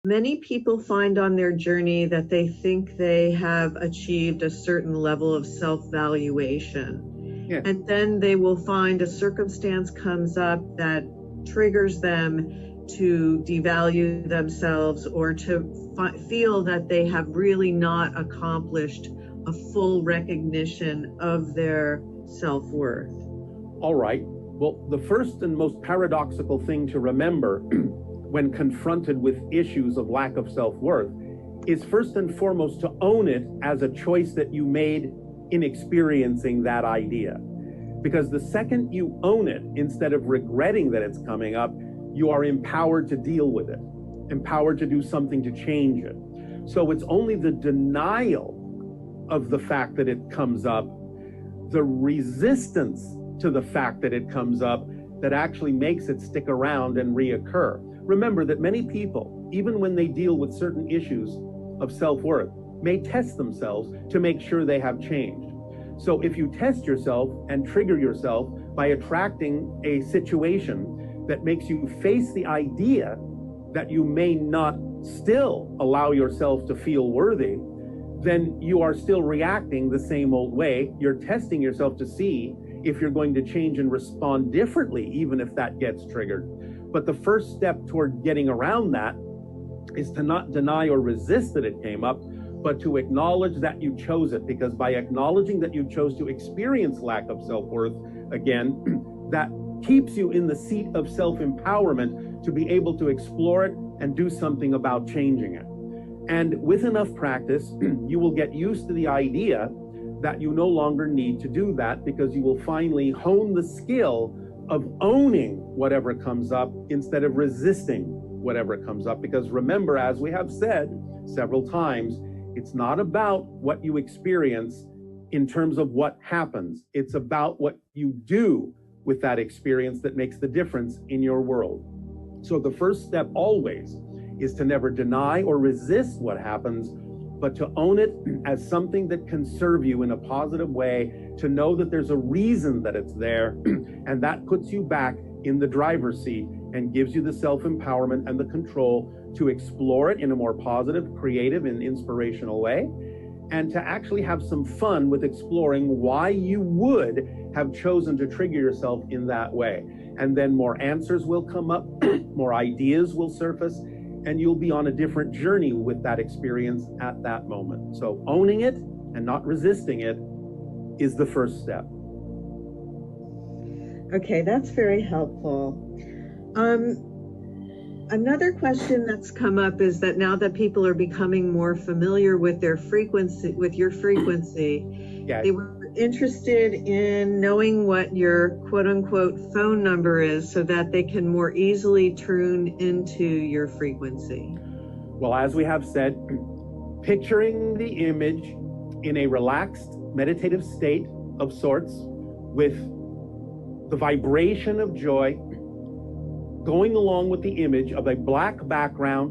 Many people find on their journey that they think they have achieved a certain level of self-valuation. Yeah. And then they will find a circumstance comes up that triggers them to devalue themselves or to feel that they have really not accomplished a full recognition of their self-worth. All right. Well, the first and most paradoxical thing to remember when confronted with issues of lack of self-worth is first and foremost to own it as a choice that you made in experiencing that idea. Because the second you own it, instead of regretting that it's coming up, you are empowered to deal with it, empowered to do something to change it. So it's only the denial of the fact that it comes up, the resistance to the fact that it comes up, that actually makes it stick around and reoccur. Remember that many people, even when they deal with certain issues of self-worth, may test themselves to make sure they have changed. So if you test yourself and trigger yourself by attracting a situation that makes you face the idea that you may not still allow yourself to feel worthy, then you are still reacting the same old way. You're testing yourself to see if you're going to change and respond differently, even if that gets triggered. But the first step toward getting around that is to not deny or resist that it came up, but to acknowledge that you chose it. Because by acknowledging that you chose to experience lack of self-worth again, that keeps you in the seat of self-empowerment to be able to explore it and do something about changing it. And with enough practice, you will get used to the idea that you no longer need to do that, because you will finally hone the skill of owning whatever comes up instead of resisting whatever comes up. Because remember, as we have said several times, it's not about what you experience in terms of what happens. It's about what you do with that experience that makes the difference in your world. So the first step always is to never deny or resist what happens, but to own it as something that can serve you in a positive way, to know that there's a reason that it's there, and that puts you back in the driver's seat and gives you the self-empowerment and the control to explore it in a more positive, creative, and inspirational way, and to actually have some fun with exploring why you would have chosen to trigger yourself in that way. And then more answers will come up, more ideas will surface, and you'll be on a different journey with that experience at that moment. So owning it and not resisting it is the first step. Okay, that's very helpful. Another question that's come up is that now that people are becoming more familiar with their frequency, with your frequency, yes, they were interested in knowing what your quote unquote phone number is so that they can more easily tune into your frequency. Well, as we have said, picturing the image in a relaxed meditative state of sorts with the vibration of joy going along with the image of a black background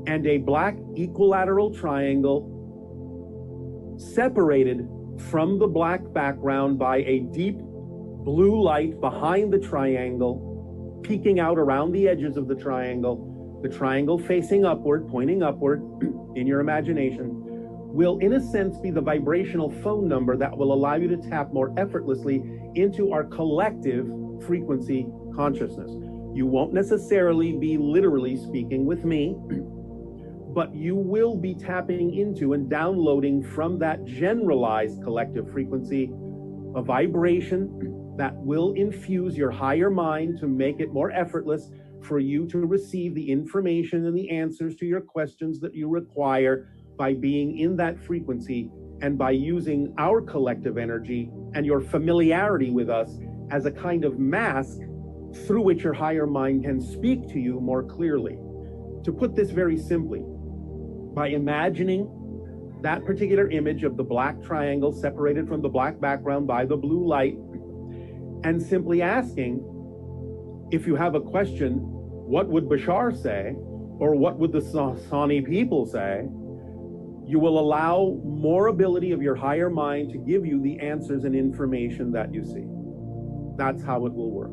and a black equilateral triangle separated from the black background by a deep blue light behind the triangle, peeking out around the edges of the triangle facing upward, pointing upward in your imagination, will in a sense be the vibrational phone number that will allow you to tap more effortlessly into our collective frequency consciousness. You won't necessarily be literally speaking with me, but you will be tapping into and downloading from that generalized collective frequency a vibration that will infuse your higher mind to make it more effortless for you to receive the information and the answers to your questions that you require by being in that frequency and by using our collective energy and your familiarity with us as a kind of mask through which your higher mind can speak to you more clearly. To put this very simply, by imagining that particular image of the black triangle separated from the black background by the blue light, and simply asking, if you have a question, what would Bashar say? Or what would the Sani people say? You will allow more ability of your higher mind to give you the answers and information that you see. That's how it will work.